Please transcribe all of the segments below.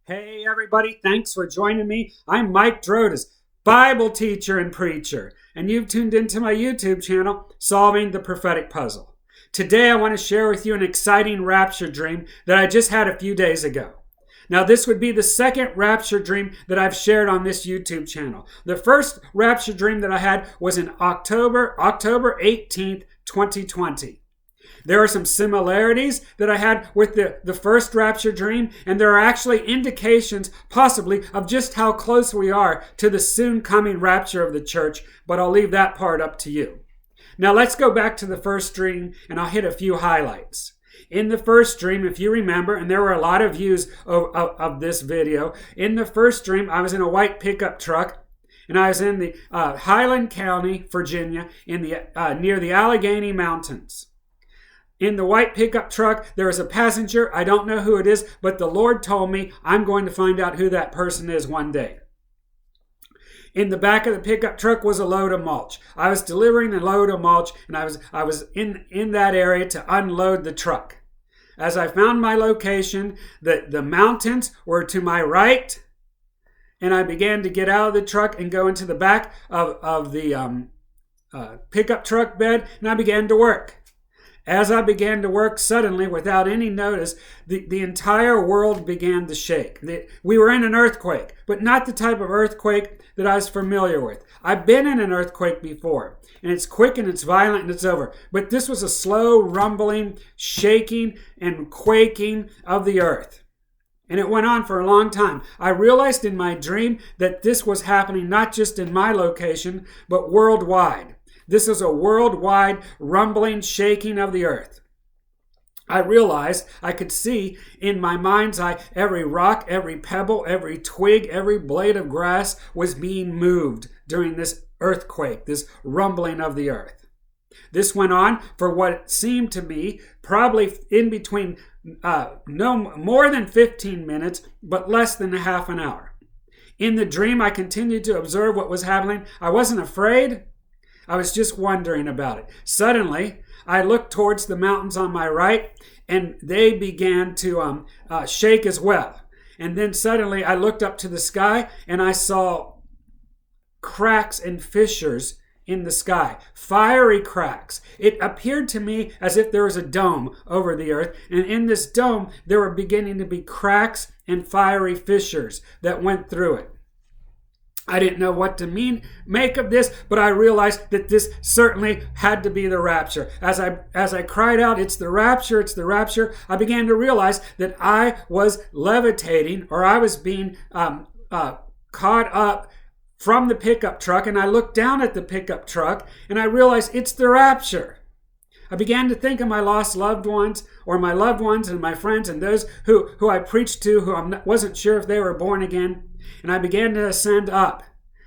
Hey everybody, thanks for joining me. I'm Mike Drodas, Bible teacher and preacher, and you've tuned into my YouTube channel, Solving the Prophetic Puzzle. Today I want to share with you an exciting rapture dream that I just had a few days ago. Now this would be the second rapture dream that I've shared on this YouTube channel. The first rapture dream that I had was in October 18th, 2020. There are some similarities that I had with the first rapture dream, and there are actually indications, possibly, of just how close we are to the soon coming rapture of the church, but I'll leave that part up to you. Now let's go back to the first dream, and I'll hit a few highlights. In the first dream, if you remember, and there were a lot of views of this video, in the first dream, I was in a white pickup truck, and I was in the Highland County, Virginia, in the near the Allegheny Mountains. In the white pickup truck, there is a passenger. I don't know who it is, but the Lord told me I'm going to find out who that person is one day. In the back of the pickup truck was a load of mulch. I was delivering a load of mulch, and I was in that area to unload the truck. As I found my location, the mountains were to my right, and I began to get out of the truck and go into the back of the pickup truck bed, and I began to work. As I began to work, suddenly, without any notice, the entire world began to shake. We were in an earthquake, but not the type of earthquake that I was familiar with. I've been in an earthquake before, and it's quick and it's violent and it's over. But this was a slow, rumbling, shaking, and quaking of the earth. And it went on for a long time. I realized in my dream that this was happening not just in my location, but worldwide. This is a worldwide rumbling, shaking of the earth. I realized I could see in my mind's eye every rock, every pebble, every twig, every blade of grass was being moved during this earthquake, this rumbling of the earth. This went on for what seemed to be probably in between no more than 15 minutes, but less than a half an hour. In the dream, I continued to observe what was happening. I wasn't afraid. I was just wondering about it. Suddenly, I looked towards the mountains on my right, and they began to shake as well. And then suddenly, I looked up to the sky, and I saw cracks and fissures in the sky, fiery cracks. It appeared to me as if there was a dome over the earth, and in this dome, there were beginning to be cracks and fiery fissures that went through it. I didn't know what to make of this, but I realized that this certainly had to be the rapture. As I cried out, "It's the rapture, it's the rapture," I began to realize that I was levitating, or I was being caught up from the pickup truck, and I looked down at the pickup truck, and I realized it's the rapture. I began to think of my lost loved ones, or my loved ones and my friends, and those who I preached to, who I wasn't sure if they were born again. And I began to ascend up.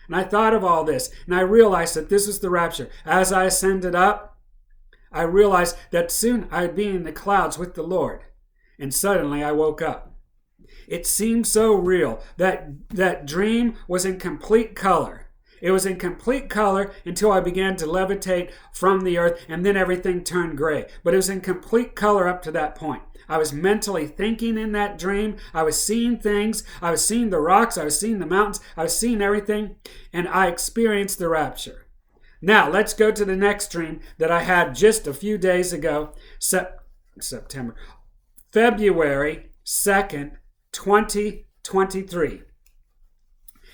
And I thought of all this, and I realized that this was the rapture. As I ascended up, I realized that soon I'd be in the clouds with the Lord. And suddenly I woke up. It seemed so real. That dream was in complete color. It was in complete color until I began to levitate from the earth, and then everything turned gray. But it was in complete color up to that point. I was mentally thinking in that dream. I was seeing things. I was seeing the rocks. I was seeing the mountains. I was seeing everything, and I experienced the rapture. Now, let's go to the next dream that I had just a few days ago, February 2nd, 2023.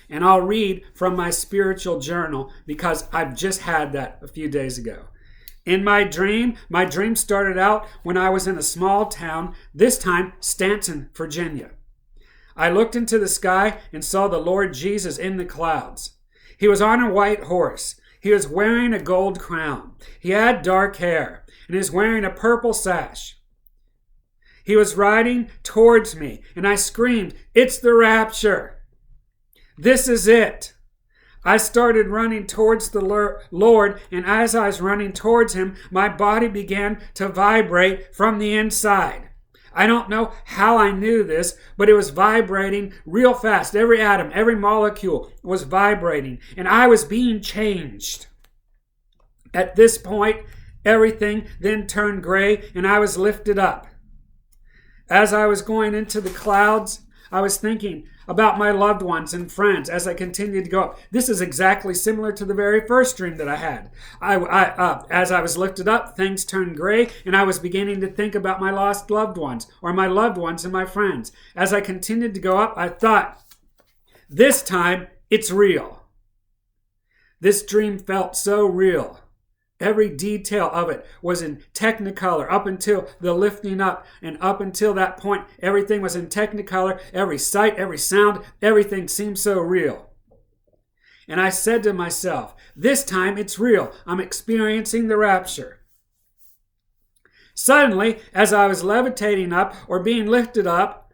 And I'll read from my spiritual journal because I've just had that a few days ago. In my dream started out when I was in a small town, this time Stanton, Virginia. I looked into the sky and saw the Lord Jesus in the clouds. He was on a white horse. He was wearing a gold crown. He had dark hair, and he was wearing a purple sash. He was riding towards me, and I screamed, "It's the rapture! This is it!" I started running towards the Lord, and as I was running towards him, my body began to vibrate from the inside. I don't know how I knew this, but it was vibrating real fast. Every atom, every molecule was vibrating, and I was being changed. At this point, everything then turned gray, and I was lifted up. As I was going into the clouds, I was thinking about my loved ones and friends as I continued to go up. This is exactly similar to the very first dream that I had. As I was lifted up, things turned gray, and I was beginning to think about my lost loved ones, or my loved ones and my friends. As I continued to go up, I thought, this time it's real. This dream felt so real. Every detail of it was in Technicolor up until the lifting up, and up until that point, everything was in Technicolor. Every sight, every sound, everything seemed so real. And I said to myself, this time it's real. I'm experiencing the rapture. Suddenly, as I was levitating up or being lifted up,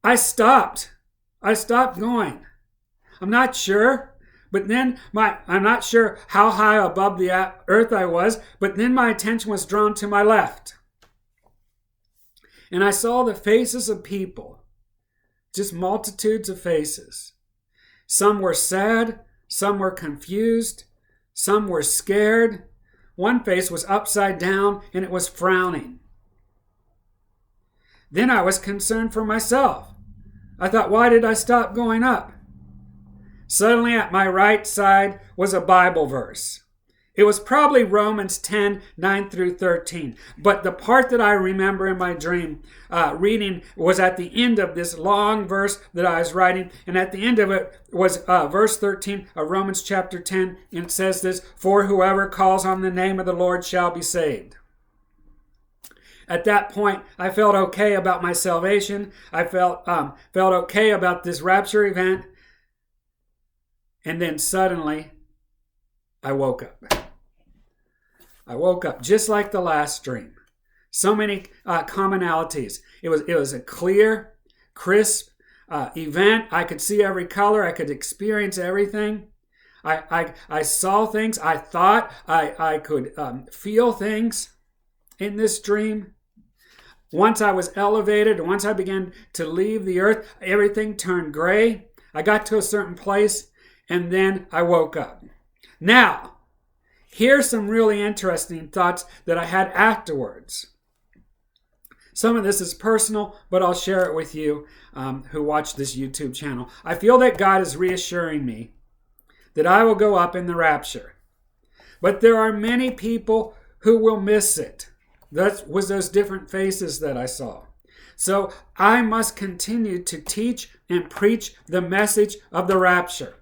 I stopped. I stopped going. I'm not sure. But then I'm not sure how high above the earth I was, but then my attention was drawn to my left. And I saw the faces of people, just multitudes of faces. Some were sad, some were confused, some were scared. One face was upside down and it was frowning. Then I was concerned for myself. I thought, why did I stop going up? Suddenly at my right side was a Bible verse. It was probably Romans 10, 9 through 13. But the part that I remember in my dream reading was at the end of this long verse that I was writing. And at the end of it was verse 13 of Romans chapter 10. And it says this, for whoever calls on the name of the Lord shall be saved. At that point, I felt okay about my salvation. I felt okay about this rapture event. And then suddenly, I woke up. I woke up just like the last dream. So many commonalities. It was a clear, crisp event. I could see every color. I could experience everything. I saw things. I thought I could feel things in this dream. Once I was elevated, once I began to leave the earth, everything turned gray. I got to a certain place. And then I woke up. Now, here's some really interesting thoughts that I had afterwards. Some of this is personal, but I'll share it with you who watch this YouTube channel. I feel that God is reassuring me that I will go up in the rapture. But there are many people who will miss it. That was those different faces that I saw. So I must continue to teach and preach the message of the rapture.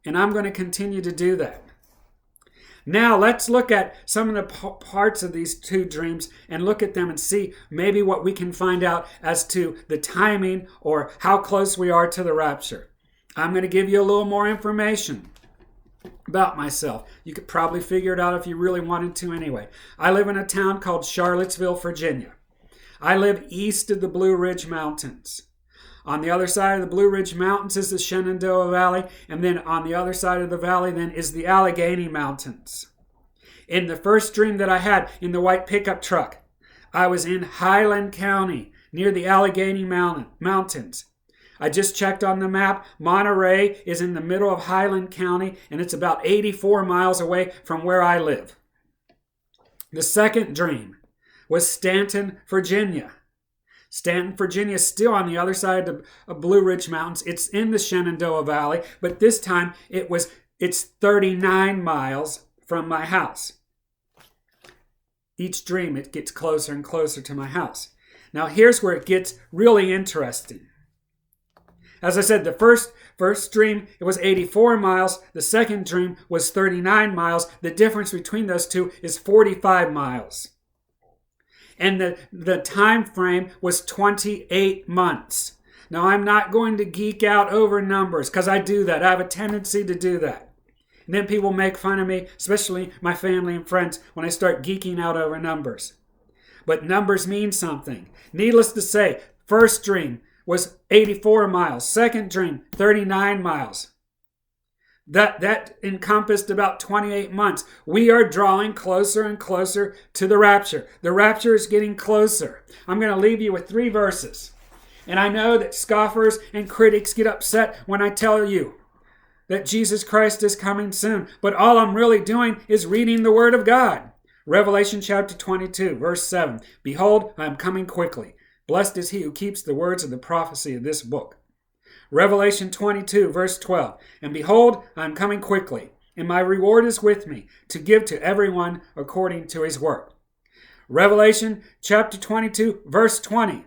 And I'm going to continue to do that. Now let's look at some of the parts of these two dreams and look at them and see maybe what we can find out as to the timing or how close we are to the rapture. I'm going to give you a little more information about myself. You could probably figure it out if you really wanted to anyway. I live in a town called Charlottesville, Virginia. I live east of the Blue Ridge Mountains. On the other side of the Blue Ridge Mountains is the Shenandoah Valley, and then on the other side of the valley then is the Allegheny Mountains. In the first dream that I had in the white pickup truck, I was in Highland County near the Allegheny Mountains. I just checked on the map. Monterey is in the middle of Highland County, and it's about 84 miles away from where I live. The second dream was Stanton, Virginia. Stanton, Virginia is still on the other side of the Blue Ridge Mountains. It's in the Shenandoah Valley, but this time it's 39 miles from my house. Each dream, it gets closer and closer to my house. Now here's where it gets really interesting. As I said, the first dream, it was 84 miles. The second dream was 39 miles. The difference between those two is 45 miles. And the time frame was 28 months. Now, I'm not going to geek out over numbers because I do that. I have a tendency to do that. And then people make fun of me, especially my family and friends, when I start geeking out over numbers. But numbers mean something. Needless to say, first dream was 84 miles. Second dream, 39 miles. That encompassed about 28 months. We are drawing closer and closer to the rapture. The rapture is getting closer. I'm going to leave you with 3 verses. And I know that scoffers and critics get upset when I tell you that Jesus Christ is coming soon. But all I'm really doing is reading the Word of God. Revelation chapter 22, verse 7. Behold, I am coming quickly. Blessed is he who keeps the words of the prophecy of this book. Revelation 22, verse 12. And behold, I am coming quickly, and my reward is with me, to give to everyone according to his work. Revelation chapter 22, verse 20.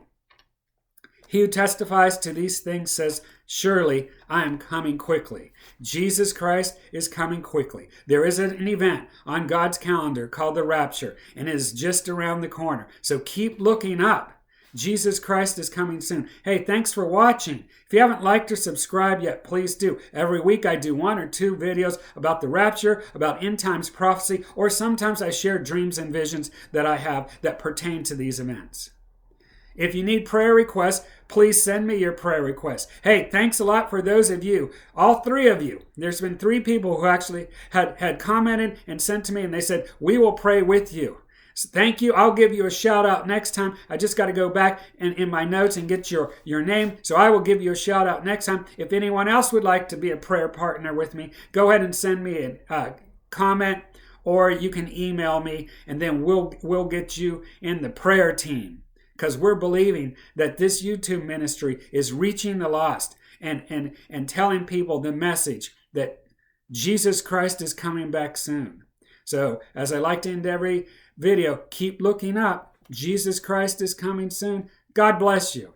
He who testifies to these things says, surely I am coming quickly. Jesus Christ is coming quickly. There is an event on God's calendar called the Rapture, and it is just around the corner. So keep looking up. Jesus Christ is coming soon. Hey, thanks for watching. If you haven't liked or subscribed yet, please do. Every week I do 1 or 2 videos about the rapture, about end times prophecy, or sometimes I share dreams and visions that I have that pertain to these events. If you need prayer requests, please send me your prayer requests. Hey, thanks a lot for those of you, all 3 of you. There's been 3 people who actually had commented and sent to me, and they said, we will pray with you. So thank you. I'll give you a shout out next time. I just got to go back and in my notes and get your name. So I will give you a shout out next time. If anyone else would like to be a prayer partner with me, go ahead and send me a comment, or you can email me, and then we'll get you in the prayer team. Because we're believing that this YouTube ministry is reaching the lost and telling people the message that Jesus Christ is coming back soon. So, as I like to end every video, keep looking up. Jesus Christ is coming soon. God bless you.